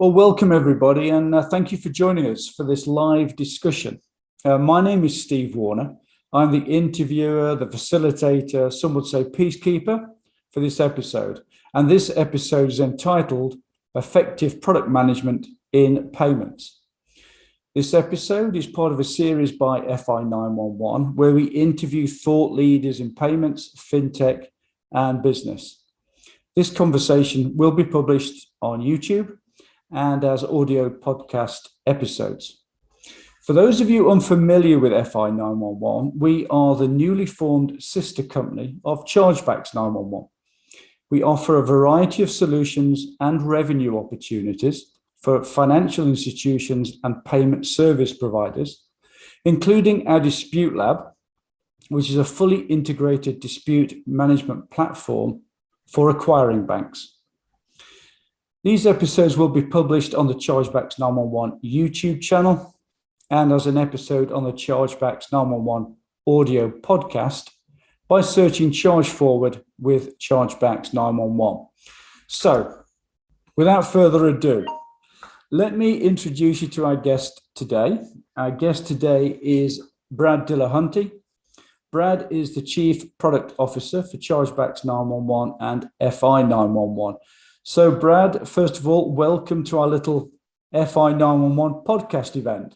Well, welcome everybody, and thank you for joining us for this live discussion. My name is Steve Warner. I'm the interviewer, the facilitator, some would say peacekeeper for this episode. And this episode is entitled Effective Product Management in Payments. This episode is part of a series by Fi911 where we interview thought leaders in payments, fintech, and business. This conversation will be published on YouTube and as audio podcast episodes. For those of you unfamiliar with Fi911, we are the newly formed sister company of Chargebacks 911. We offer a variety of solutions and revenue opportunities for financial institutions and payment service providers, including our Dispute Lab, which is a fully integrated dispute management platform for acquiring banks. These episodes will be published on the Chargebacks 911 YouTube channel and as an episode on the Chargebacks 911 audio podcast by searching Charge Forward with Chargebacks 911. So, without further ado, let me introduce you to our guest today. Our guest today is Brad Dillahunty. Brad is the Chief Product Officer for Chargebacks 911 and Fi911. So, Brad, first of all, welcome to our little Fi911 podcast event.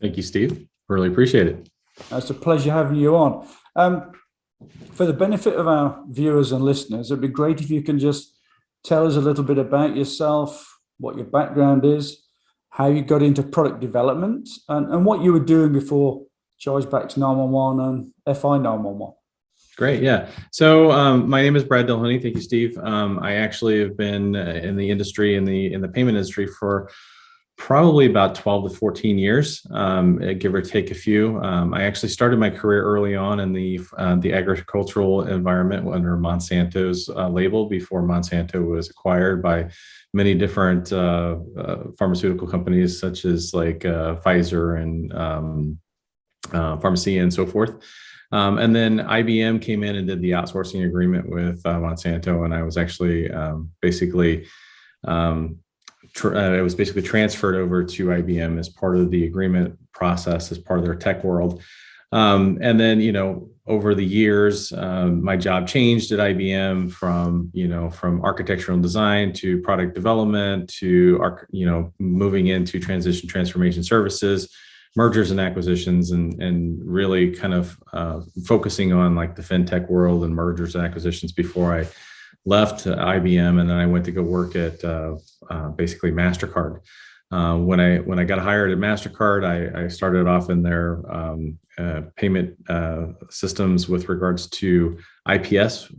Thank you, Steve. Really appreciate it. It's a pleasure having you on. For the benefit of our viewers and listeners, it'd be great if you can just tell us a little bit about yourself, what your background is, how you got into product development, and what you were doing before Chargebacks 911 and Fi911. Great. Yeah. So my name is Brad Dillahunty. Thank you, Steve. I actually have been in the industry, in the payment industry for probably about 12 to 14 years, give or take a few. I actually started my career early on in the agricultural environment under Monsanto's label before Monsanto was acquired by many different pharmaceutical companies such as like Pfizer and Pharmacia and so forth. And then IBM came in and did the outsourcing agreement with Monsanto, and I was actually basically transferred over to IBM as part of the agreement process, as part of their tech world. And then, over the years, my job changed at IBM from architectural design to product development to, moving into transition transformation services, mergers and acquisitions, and really kind of focusing on like the fintech world and mergers and acquisitions before I left IBM, and then I went to go work at basically MasterCard. When I got hired at MasterCard, I started off in their payment systems with regards to IPS,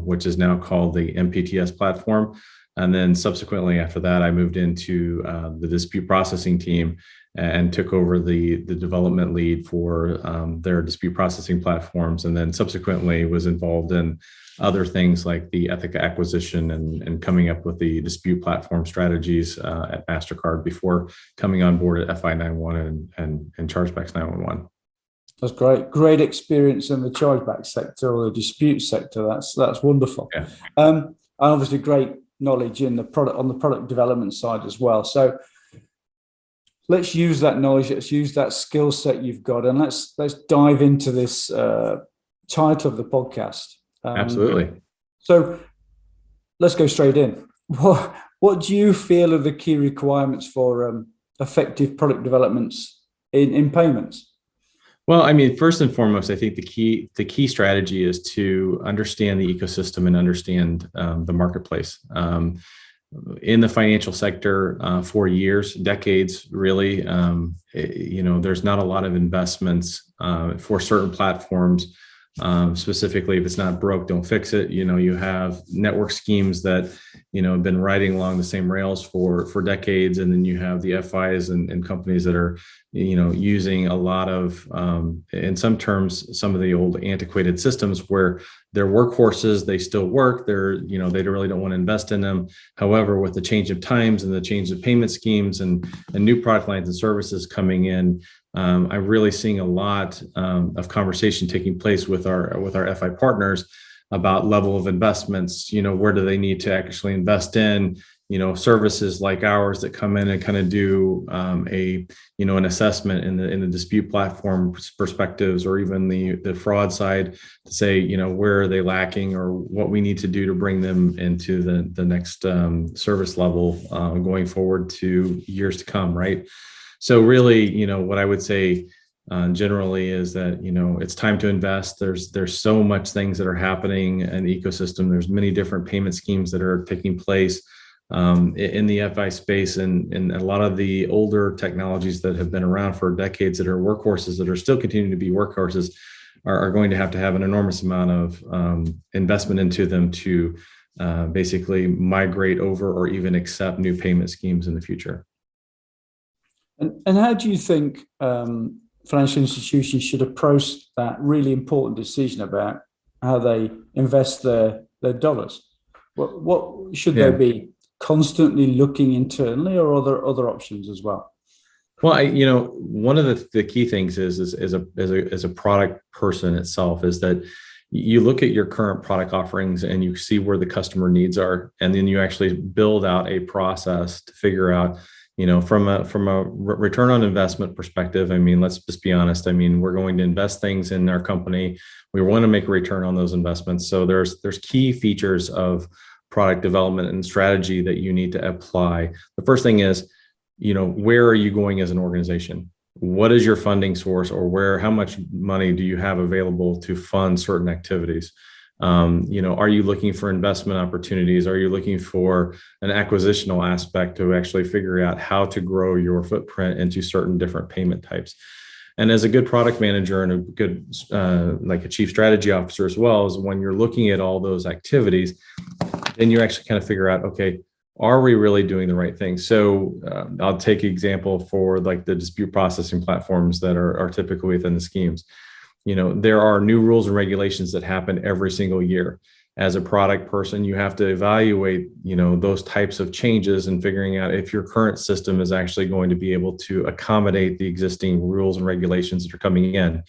which is now called the MPTS platform. And then subsequently after that, I moved into the dispute processing team and took over the development lead for their dispute processing platforms. And then subsequently was involved in other things like the Ethica acquisition and coming up with the dispute platform strategies at MasterCard before coming on board at Fi911 and Chargebacks 911. That's great. Great experience in the chargeback sector or the dispute sector. That's wonderful. Yeah. And obviously great knowledge in the product development side as well. So let's use that knowledge, let's use that skill set you've got, and let's dive into this title of the podcast. Absolutely. So let's go straight in. What do you feel are the key requirements for effective product developments in payments? Well, I mean, first and foremost, I think the key strategy is to understand the ecosystem and understand the marketplace. In the financial sector for years, decades, really, there's not a lot of investments for certain platforms. Specifically, if it's not broke, don't fix it. You have network schemes that, have been riding along the same rails for decades. And then you have the FIs and companies that are, using a lot of, in some terms, some of the old antiquated systems where their workhorses, they still work. They really don't want to invest in them. However, with the change of times and the change of payment schemes and new product lines and services coming in, I'm really seeing a lot of conversation taking place with our FI partners about level of investments. Where do they need to actually invest in? services like ours that come in and kind of do an assessment in the dispute platform perspectives, or even the fraud side, to say, where are they lacking, or what we need to do to bring them into the next service level going forward to years to come, right? So really, what I would say generally is that, it's time to invest. There's so much things that are happening in the ecosystem. There's many different payment schemes that are taking place in the FI space, and a lot of the older technologies that have been around for decades that are workhorses, that are still continuing to be workhorses, are going to have an enormous amount of investment into them to basically migrate over or even accept new payment schemes in the future. And how do you think financial institutions should approach that really important decision about how they invest their dollars? What should they be constantly looking internally, or other options as well? Well, one of the key things is as a product person itself, is that you look at your current product offerings and you see where the customer needs are, and then you actually build out a process to figure out, from a return on investment perspective. Let's just be honest. We're going to invest things in our company. We want to make a return on those investments. So there's key features of product development and strategy that you need to apply. The first thing is, where are you going as an organization? What is your funding source, or how much money do you have available to fund certain activities? Are you looking for investment opportunities? Are you looking for an acquisitional aspect to actually figure out how to grow your footprint into certain different payment types? And as a good product manager and a good, like a chief strategy officer as well, is when you're looking at all those activities, then you actually kind of figure out, okay, are we really doing the right thing? So I'll take an example for like the dispute processing platforms that are typically within the schemes. There are new rules and regulations that happen every single year. As a product person, you have to evaluate, those types of changes and figuring out if your current system is actually going to be able to accommodate the existing rules and regulations that are coming in.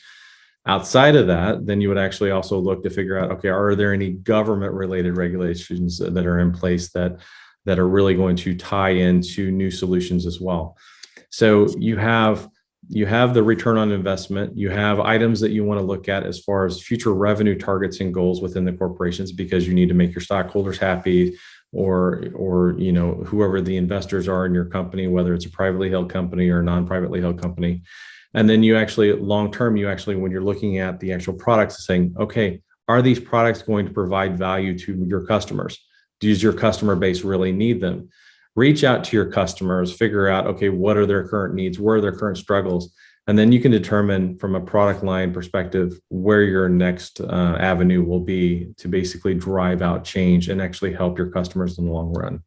Outside of that, then you would actually also look to figure out, okay, are there any government related regulations that are in place that are really going to tie into new solutions as well? So you have the return on investment, you have items that you want to look at as far as future revenue targets and goals within the corporations, because you need to make your stockholders happy, or whoever the investors are in your company, whether it's a privately held company or a non-privately held company. And then you actually, long term, when you're looking at the actual products, saying, okay, are these products going to provide value to your customers? Does your customer base really need them? Reach out to your customers, figure out, okay, what are their current needs? Where are their current struggles? And then you can determine from a product line perspective where your next avenue will be to basically drive out change and actually help your customers in the long run.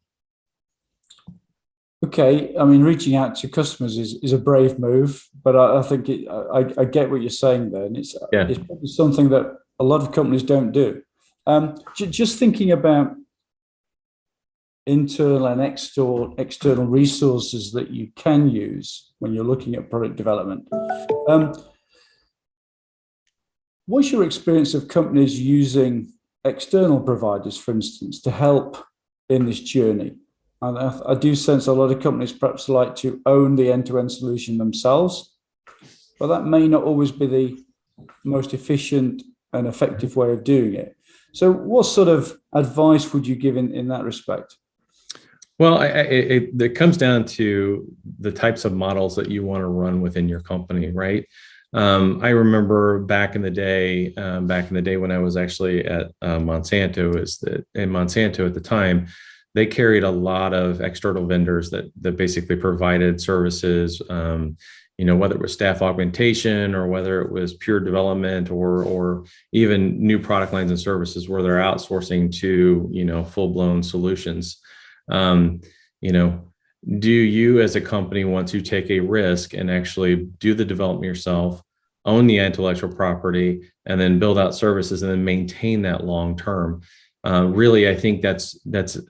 Okay, reaching out to customers is a brave move, but I think I get what you're saying there, and it's probably something that a lot of companies don't do. Just thinking about internal and external resources that you can use when you're looking at product development. What's your experience of companies using external providers, for instance, to help in this journey? I do sense a lot of companies perhaps like to own the end-to-end solution themselves, but that may not always be the most efficient and effective way of doing it. So what sort of advice would you give in that respect? Well, it comes down to the types of models that you want to run within your company, right? I remember back in the day when I was actually at Monsanto, in Monsanto at the time, they carried a lot of external vendors that basically provided services, whether it was staff augmentation or whether it was pure development or even new product lines and services where they're outsourcing to, full-blown solutions. Do you as a company want to take a risk and actually do the development yourself, own the intellectual property, and then build out services and then maintain that long term? Really, I think that's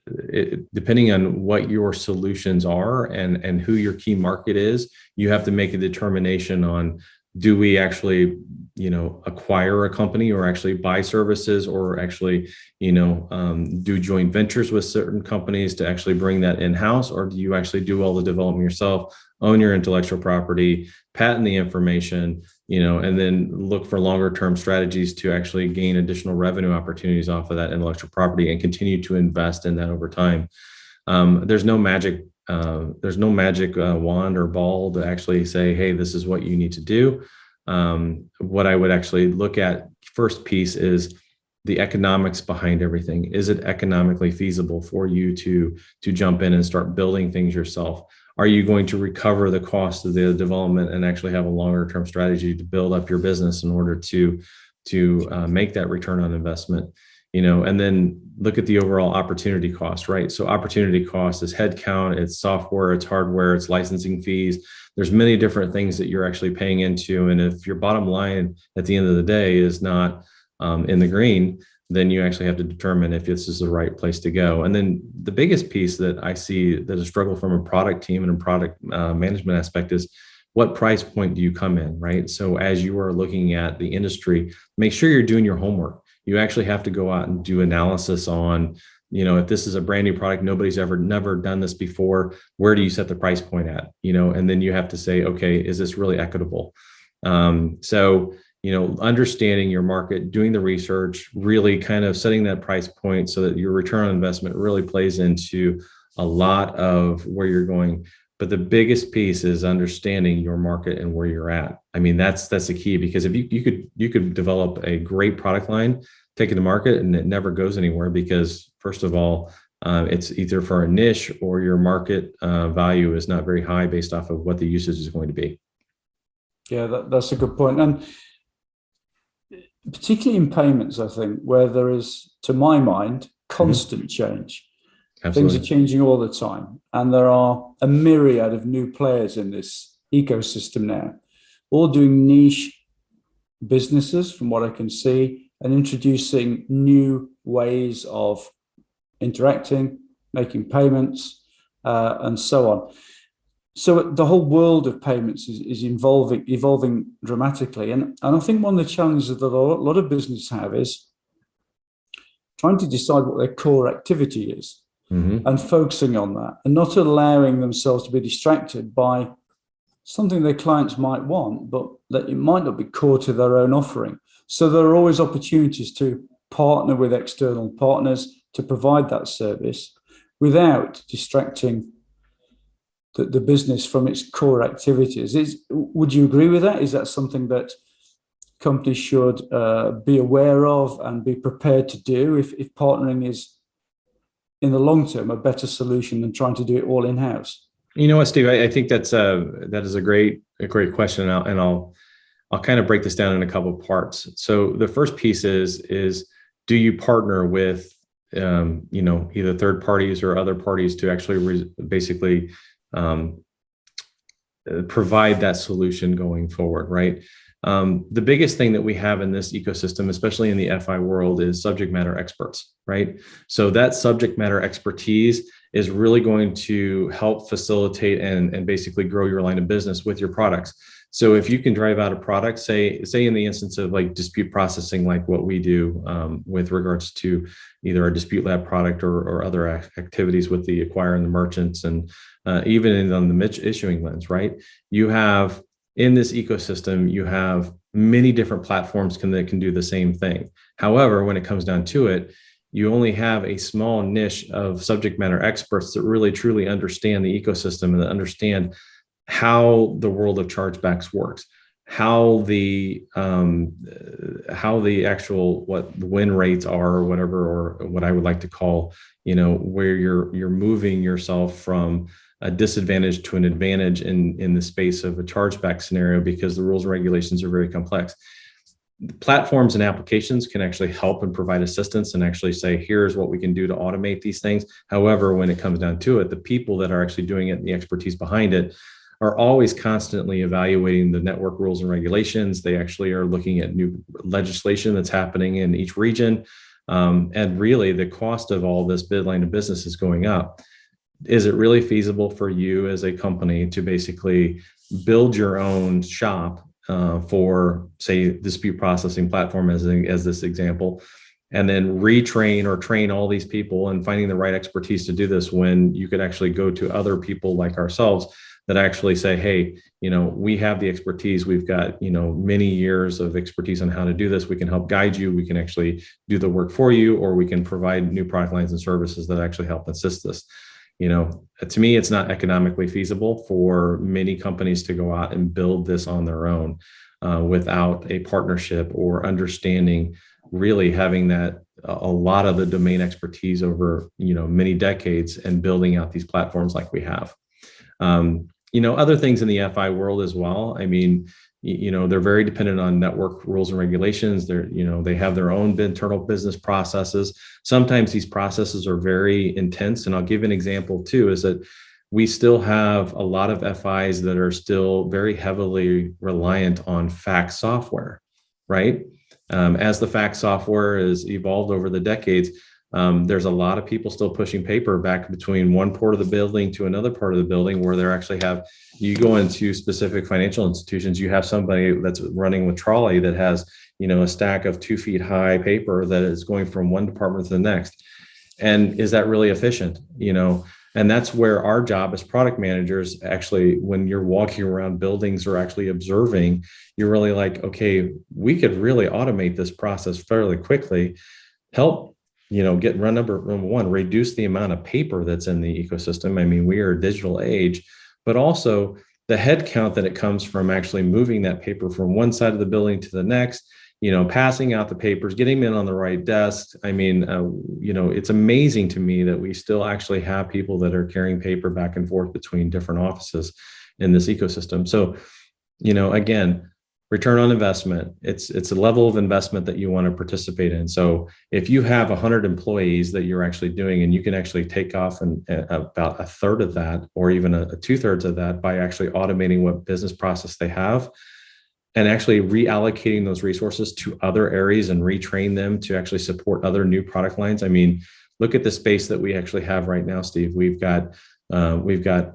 it, depending on what your solutions are and who your key market is, you have to make a determination on, do we actually acquire a company or actually buy services or actually, do joint ventures with certain companies to actually bring that in-house? Or do you actually do all the development yourself, own your intellectual property, patent the information, and then look for longer term strategies to actually gain additional revenue opportunities off of that intellectual property and continue to invest in that over time? There's no magic wand or ball to actually say, hey, this is what you need to do. What I would actually look at first piece is the economics behind everything. Is it economically feasible for you to jump in and start building things yourself? Are you going to recover the cost of the development and actually have a longer term strategy to build up your business in order to make that return on investment? And then look at the overall opportunity cost, right? So opportunity cost is headcount, it's software, it's hardware, it's licensing fees. There's many different things that you're actually paying into. And if your bottom line at the end of the day is not in the green, then you actually have to determine if this is the right place to go. And then the biggest piece that I see that is a struggle from a product team and a product management aspect is, what price point do you come in, right? So as you are looking at the industry, make sure you're doing your homework. You actually have to go out and do analysis on, if this is a brand new product, nobody's never done this before, where do you set the price point at? And then you have to say, okay, is this really equitable? Understanding your market, doing the research, really kind of setting that price point so that your return on investment really plays into a lot of where you're going. But the biggest piece is understanding your market and where you're at. I mean, that's the key, because if you could develop a great product line, take it to market, and it never goes anywhere because, first of all, it's either for a niche or your market value is not very high based off of what the usage is going to be. Yeah, that's a good point. And particularly in payments, I think, where there is, to my mind, constant change. Absolutely. Things are changing all the time. And there are a myriad of new players in this ecosystem now, all doing niche businesses, from what I can see, and introducing new ways of interacting, making payments, and so on. So the whole world of payments is evolving dramatically. And I think one of the challenges that a lot of businesses have is trying to decide what their core activity is. Mm-hmm. And focusing on that and not allowing themselves to be distracted by something their clients might want, but that it might not be core to their own offering. So there are always opportunities to partner with external partners to provide that service without distracting the business from its core activities. Would you agree with that? Is that something that companies should be aware of and be prepared to do if partnering is, in the long term, a better solution than trying to do it all in-house? You know what, Steve? I think that is a great question, and I'll kind of break this down in a couple of parts. So the first piece is do you partner with either third parties or other parties to actually basically provide that solution going forward, right? The biggest thing that we have in this ecosystem, especially in the FI world, is subject matter experts, right? So that subject matter expertise is really going to help facilitate and basically grow your line of business with your products. So if you can drive out a product, say in the instance of like dispute processing, like what we do with regards to either a dispute lab product or other activities with the acquirer and the merchants, and even on the issuing lens, right? You have, in this ecosystem, you have many different platforms that can do the same thing. However, when it comes down to it, you only have a small niche of subject matter experts that really truly understand the ecosystem and that understand how the world of chargebacks works, how the actual, what the win rates are, or whatever, or what I would like to call, where you're moving yourself from a disadvantage to an advantage in the space of a chargeback scenario, because the rules and regulations are very complex. Platforms and applications can actually help and provide assistance and actually say, here's what we can do to automate these things. However, when it comes down to it, the people that are actually doing it and the expertise behind it are always constantly evaluating the network rules and regulations. They actually are looking at new legislation that's happening in each region. And really, the cost of all this line of business is going up. Is it really feasible for you as a company to basically build your own shop for, say, dispute processing platform as this example, and then retrain or train all these people and finding the right expertise to do this, when you could actually go to other people like ourselves that actually say, hey, we have the expertise. We've got, many years of expertise on how to do this. We can help guide you. We can actually do the work for you, or we can provide new product lines and services that actually help assist this. To me, it's not economically feasible for many companies to go out and build this on their own without a partnership or understanding, really having that a lot of the domain expertise over, many decades and building out these platforms like we have. Other things in the FI world as well. I mean, they're very dependent on network rules and regulations. They have their own internal business processes. Sometimes these processes are very intense. And I'll give an example too, is that we still have a lot of FIs that are still very heavily reliant on fax software, right? As the fax software has evolved over the decades, there's a lot of people still pushing paper back between one part of the building to another part of the building, where they actually have, you go into specific financial institutions, you have somebody that's running with trolley that has, a stack of 2 feet high paper that is going from one department to the next. And is that really efficient? And that's where our job as product managers, actually, when you're walking around buildings or actually observing, you're really like, okay, we could really automate this process fairly quickly, help get number one, reduce the amount of paper that's in the ecosystem. I mean, we are a digital age, but also the head count that it comes from actually moving that paper from one side of the building to the next, passing out the papers, getting them in on the right desk. I mean, it's amazing to me that we still actually have people that are carrying paper back and forth between different offices in this ecosystem. So, again, return on investment, it's a level of investment that you want to participate in. So if you have 100 employees that you're actually doing, and you can actually take off about a third of that, or even a 2/3 of that, by actually automating what business process they have, and actually reallocating those resources to other areas and retrain them to actually support other new product lines. I mean, look at the space that we actually have right now, Steve. We've got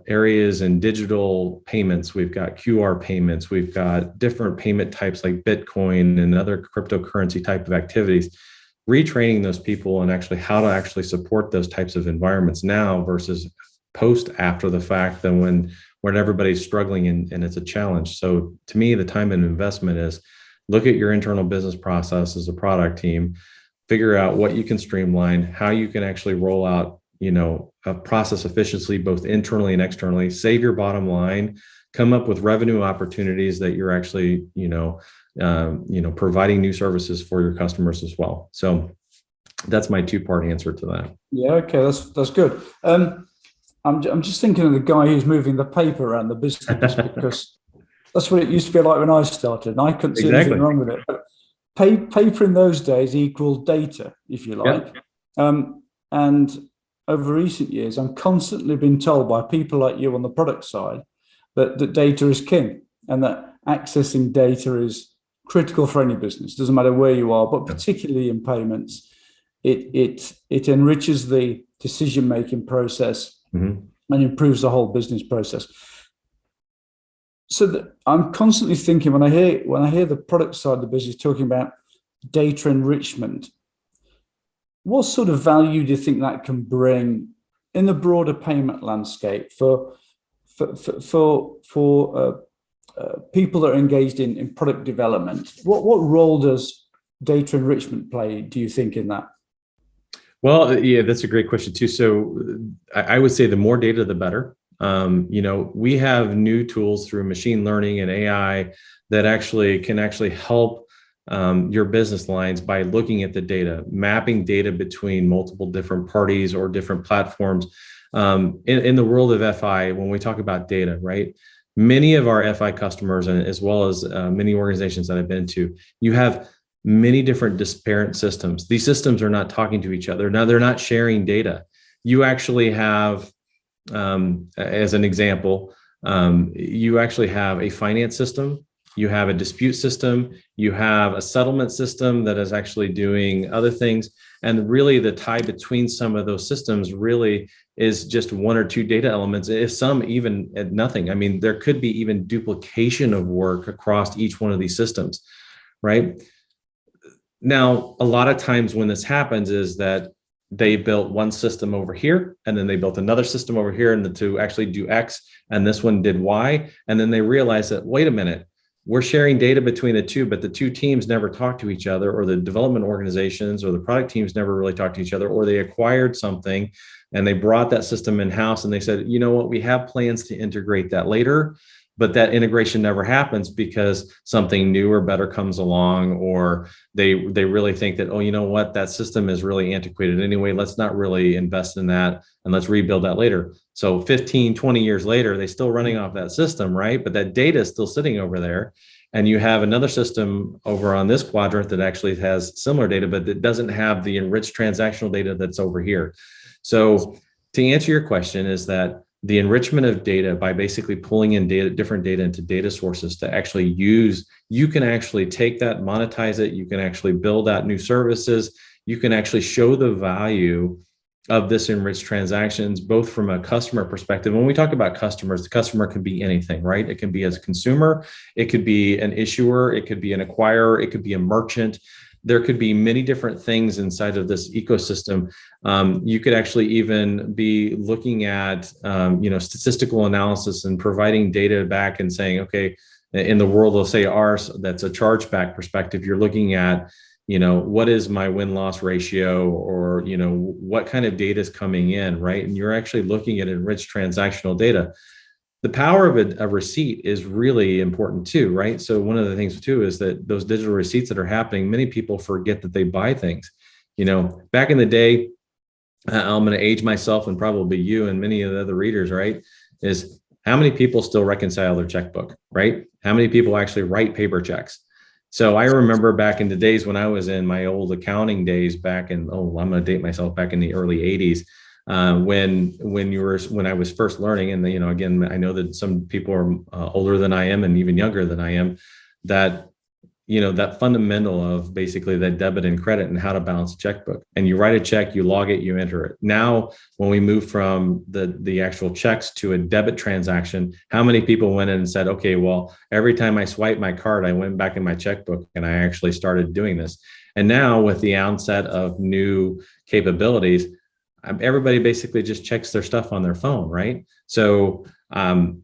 areas in digital payments. We've got QR payments. We've got different payment types like Bitcoin and other cryptocurrency type of activities. Retraining those people and actually how to actually support those types of environments now versus post after the fact, than when everybody's struggling and it's a challenge. So to me, the time and investment is look at your internal business process as a product team, figure out what you can streamline, how you can actually roll out a process efficiently, both internally and externally, save your bottom line, come up with revenue opportunities that you're actually, providing new services for your customers as well. So that's my 2-part answer to that. Yeah, okay, that's good. I'm just thinking of the guy who's moving the paper around the business, because that's what it used to be like when I started, and I couldn't see anything wrong with it. But paper in those days equaled data, if you like. Yep. And over recent years, I'm constantly being told by people like you on the product side that data is king, and that accessing data is critical for any business. Doesn't matter where you are, but particularly in payments, it enriches the decision-making process, mm-hmm. and improves the whole business process. So I'm constantly thinking, when I hear the product side of the business talking about data enrichment, what sort of value do you think that can bring in the broader payment landscape for people that are engaged in product development? What role does data enrichment play, do you think, in that? Well, yeah, that's a great question too. So I would say the more data, the better. We have new tools through machine learning and AI that can help your business lines by looking at the data, mapping data between multiple different parties or different platforms. In the world of FI, when we talk about data, right? Many of our FI customers, and as well as many organizations that I've been to, you have many different disparate systems. These systems are not talking to each other. Now, they're not sharing data. You actually have, as an example, you actually have a finance system, you have a dispute system, you have a settlement system that is actually doing other things. And really the tie between some of those systems really is just one or two data elements, if some even at nothing. I mean, there could be even duplication of work across each one of these systems, right? Now, a lot of times when this happens is that they built one system over here, and then they built another system over here and to actually do X, and this one did Y. And then they realized that, wait a minute, we're sharing data between the two, but the two teams never talk to each other, or the development organizations or the product teams never really talk to each other, or they acquired something and they brought that system in-house and they said, you know what, we have plans to integrate that later, but that integration never happens because something new or better comes along, or they really think that, oh, you know what, that system is really antiquated anyway, let's not really invest in that and let's rebuild that later. So 15, 20 years later, they're still running off that system, right? But that data is still sitting over there. And you have another system over on this quadrant that actually has similar data, but it doesn't have the enriched transactional data that's over here. So to answer your question is that the enrichment of data by basically pulling in data, different data into data sources to actually use, you can actually take that, monetize it. You can actually build out new services. You can actually show the value of this enriched transactions, both from a customer perspective. When we talk about customers, the customer can be anything, right? It can be as a consumer, it could be an issuer, it could be an acquirer, it could be a merchant. There could be many different things inside of this ecosystem. You could actually even be looking at, statistical analysis and providing data back and saying, okay, in the world of say ours, that's a chargeback perspective, you're looking at, what is my win-loss ratio, or, what kind of data is coming in, right? And you're actually looking at enriched transactional data. The power of a receipt is really important too, right? So one of the things too is that those digital receipts that are happening, many people forget that they buy things. Back in the day, I'm going to age myself and probably you and many of the other readers, right? Is how many people still reconcile their checkbook, right? How many people actually write paper checks? So I remember back in the days when I was in my old accounting days back in, I'm going to date myself, back in the early 80s, when I was first learning. And, again, I know that some people are older than I am and even younger than I am, that, that fundamental of basically that debit and credit and how to balance a checkbook. And you write a check, you log it, you enter it. Now, when we move from the actual checks to a debit transaction, how many people went in and said, okay, well, every time I swipe my card, I went back in my checkbook and I actually started doing this. And now with the onset of new capabilities, everybody basically just checks their stuff on their phone, right? So, I'll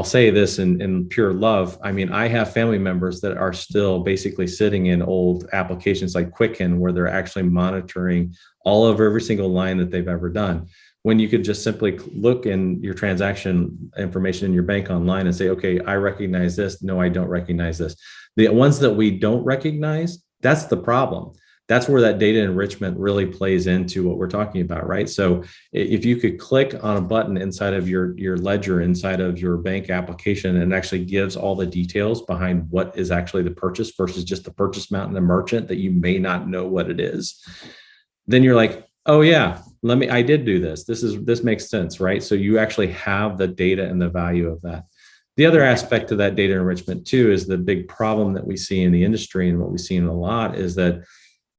say this in pure love. I mean, I have family members that are still basically sitting in old applications like Quicken, where they're actually monitoring all of every single line that they've ever done, when you could just simply look in your transaction information in your bank online and say, okay, I recognize this. No, I don't recognize this. The ones that we don't recognize, that's the problem. That's where that data enrichment really plays into what we're talking about, right? So if you could click on a button inside of your ledger, inside of your bank application, and actually gives all the details behind what is actually the purchase versus just the purchase amount and the merchant that you may not know what it is, then you're like, oh yeah, I did do this. This makes sense, right? So you actually have the data and the value of that. The other aspect of that data enrichment too is the big problem that we see in the industry, and what we see in a lot is that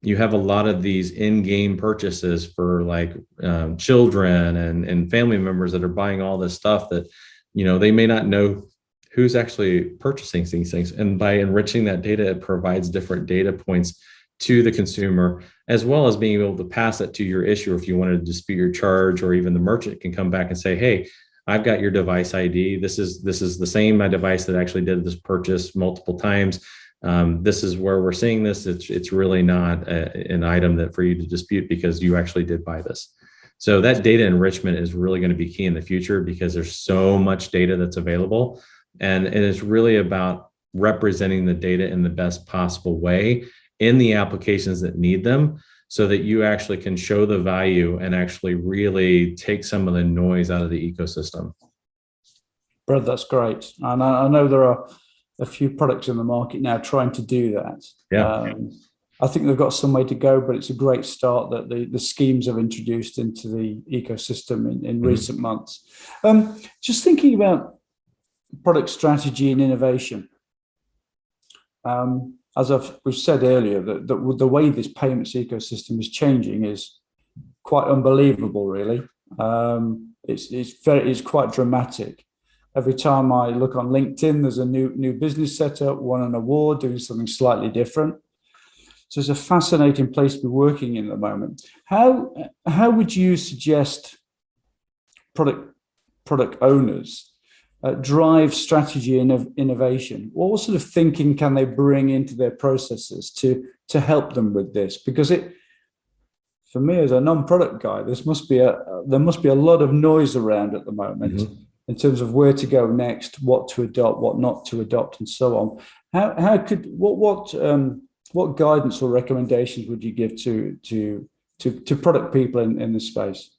you have a lot of these in-game purchases for like children and family members that are buying all this stuff that, they may not know who's actually purchasing these things. And by enriching that data, it provides different data points to the consumer, as well as being able to pass it to your issuer if you wanted to dispute your charge, or even the merchant can come back and say, hey, I've got your device ID. This is the same device that actually did this purchase multiple times. This is where we're seeing this. It's really not an item that for you to dispute because you actually did buy this. So that data enrichment is really going to be key in the future, because there's so much data that's available, and it's really about representing the data in the best possible way in the applications that need them, so that you actually can show the value and actually really take some of the noise out of the ecosystem. Brad, that's great. And I know there are a few products in the market now trying to do that. Yeah. I think they've got some way to go, but it's a great start that the schemes have introduced into the ecosystem in recent months. Just thinking about product strategy and innovation. As we've said earlier, that the way this payments ecosystem is changing is quite unbelievable, really. It's quite dramatic. Every time I look on LinkedIn, there's a new business set up, won an award, doing something slightly different. So it's a fascinating place to be working in at the moment. How would you suggest product owners drive strategy and innovation? What sort of thinking can they bring into their processes to help them with this? Because for me as a non-product guy, there must be a lot of noise around at the moment in terms of where to go next, what to adopt, what not to adopt, and so on. What guidance or recommendations would you give to product people in this space?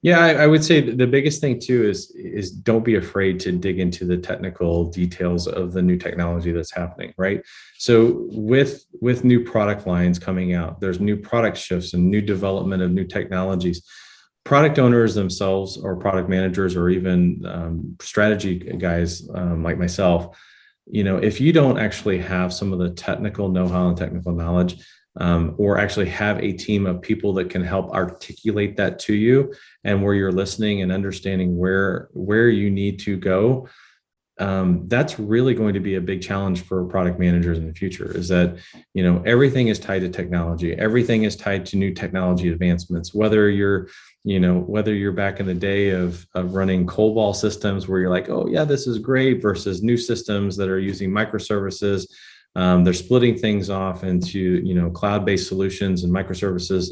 Yeah, I would say the biggest thing too is don't be afraid to dig into the technical details of the new technology that's happening, right? So with new product lines coming out, there's new product shifts and new development of new technologies. Product owners themselves, or product managers, or even strategy guys like myself, if you don't actually have some of the technical know-how and technical knowledge, or actually have a team of people that can help articulate that to you, and where you're listening and understanding where you need to go, that's really going to be a big challenge for product managers in the future. Is that everything is tied to technology, everything is tied to new technology advancements. Whether you're back in the day of running COBOL systems where you're like, oh yeah, this is great, versus new systems that are using microservices. They're splitting things off into cloud-based solutions and microservices,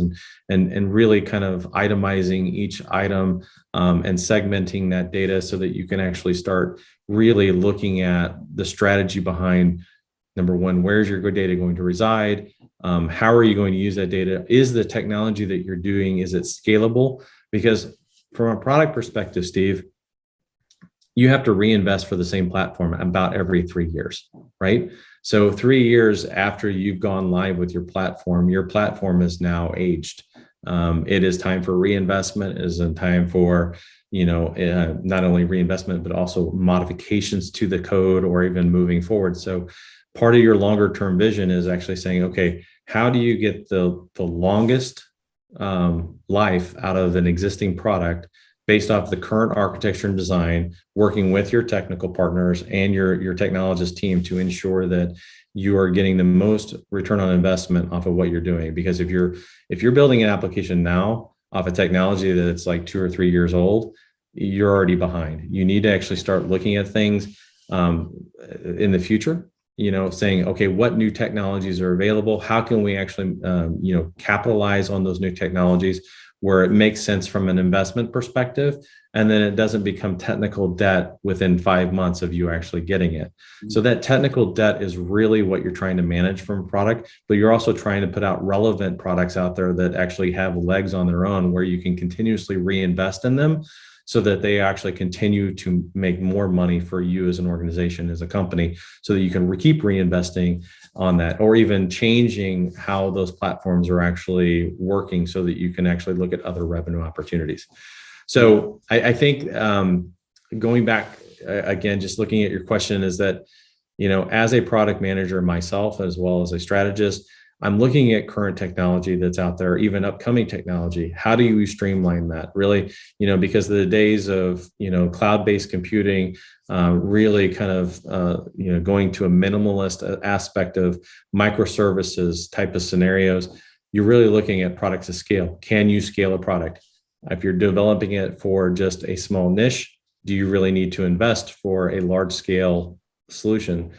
and really kind of itemizing each item and segmenting that data so that you can actually start really looking at the strategy behind, number one, where's your good data going to reside? How are you going to use that data? Is the technology that you're doing, is it scalable? Because from a product perspective, Steve, you have to reinvest for the same platform about every 3 years, right? So 3 years after you've gone live with your platform is now aged. It is time for reinvestment. It is time for, not only reinvestment, but also modifications to the code, or even moving forward. So part of your longer term vision is actually saying, okay, how do you get the longest life out of an existing product based off the current architecture and design, working with your technical partners and your technologist team to ensure that you are getting the most return on investment off of what you're doing. Because if you're building an application now off a technology that's like 2 or 3 years old, you're already behind. You need to actually start looking at things in the future, saying, okay, what new technologies are available? How can we actually, capitalize on those new technologies where it makes sense from an investment perspective, and then it doesn't become technical debt within 5 months of you actually getting it. So that technical debt is really what you're trying to manage from a product, but you're also trying to put out relevant products out there that actually have legs on their own, where you can continuously reinvest in them so that they actually continue to make more money for you as an organization, as a company, so that you can keep reinvesting on that, or even changing how those platforms are actually working so that you can actually look at other revenue opportunities. So I think going back again, just looking at your question, is that, as a product manager myself, as well as a strategist, I'm looking at current technology that's out there, even upcoming technology. How do you streamline that? Really, because the days of, cloud-based computing, really kind of, going to a minimalist aspect of microservices type of scenarios, you're really looking at products to scale. Can you scale a product? If you're developing it for just a small niche, do you really need to invest for a large scale solution?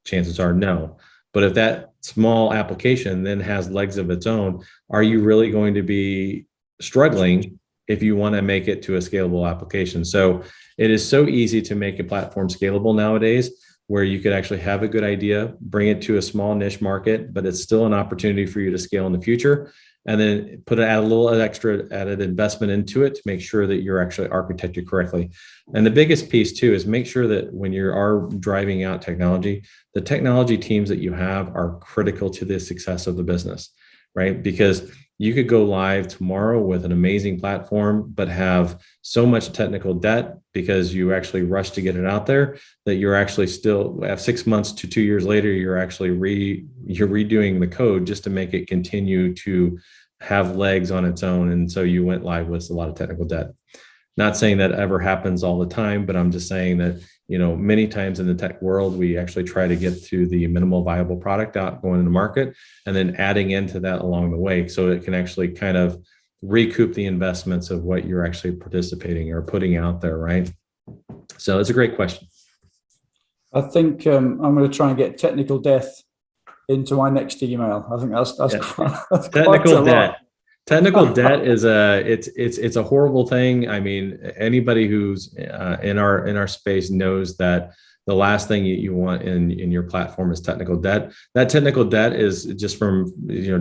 Chances are no. But if that small application then has legs of its own, are you really going to be struggling if you want to make it to a scalable application? So it is so easy to make a platform scalable nowadays, where you could actually have a good idea, bring it to a small niche market, but it's still an opportunity for you to scale in the future. And then add a little extra added investment into it to make sure that you're actually architected correctly. And the biggest piece too is make sure that when you are driving out technology, the technology teams that you have are critical to the success of the business, right? Because you could go live tomorrow with an amazing platform, but have so much technical debt because you actually rushed to get it out there, that you're actually still have 6 months to 2 years later, you're actually redoing the code just to make it continue to have legs on its own. And so you went live with a lot of technical debt. Not saying that ever happens all the time, but I'm just saying that, many times in the tech world, we actually try to get to the minimal viable product out going into market and then adding into that along the way. So it can actually kind of recoup the investments of what you're actually participating or putting out there, right? So it's a great question. I think I'm going to try and get technical debt into my next email. I think that's that's technical quite debt. Technical debt is it's a horrible thing. I mean, anybody who's in our space knows that the last thing you want in your platform is technical debt. That technical debt is just from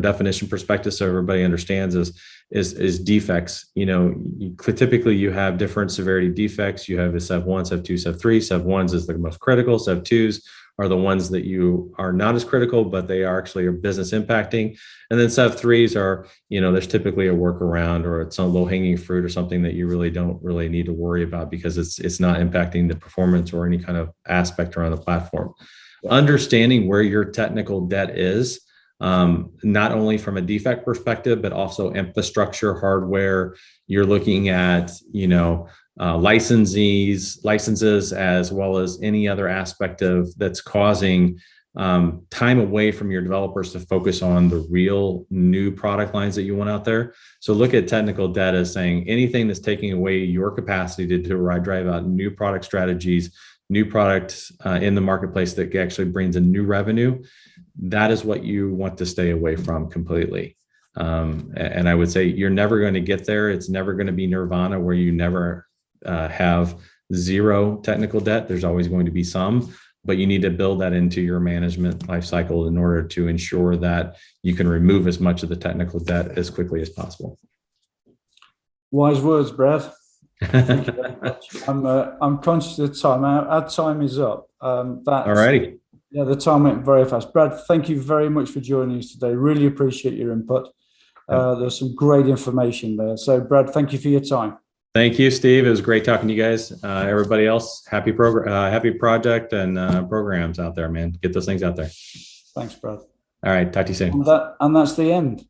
definition perspective, so everybody understands is defects. Typically you have different severity defects. You have a Sev 1, Sev 2, Sev 3. Sev 1s is the most critical. Sev 2s are the ones that you are not as critical, but they are actually business impacting. And then Sev 3s are, there's typically a workaround or it's a low hanging fruit or something that you really don't need to worry about because it's not impacting the performance or any kind of aspect around the platform. Yeah. Understanding where your technical debt is, not only from a defect perspective, but also infrastructure, hardware. You're looking at, licenses, as well as any other aspect of that's causing time away from your developers to focus on the real new product lines that you want out there. So look at technical debt as saying anything that's taking away your capacity to drive out new product strategies, new products in the marketplace that actually brings in new revenue. That is what you want to stay away from completely. And I would say you're never going to get there. It's never going to be nirvana where you never have zero technical debt. There's always going to be some, but you need to build that into your management lifecycle in order to ensure that you can remove as much of the technical debt as quickly as possible. Wise words, Brad. Thank you very much. I'm conscious of the time. Our time is up. All righty. Yeah, the time went very fast. Brad, thank you very much for joining us today. Really appreciate your input. There's some great information there. So, Brad, thank you for your time. Thank you, Steve. It was great talking to you guys. Everybody else, happy project and programs out there, man. Get those things out there. Thanks, Brad. All right, talk to you soon. And that's the end.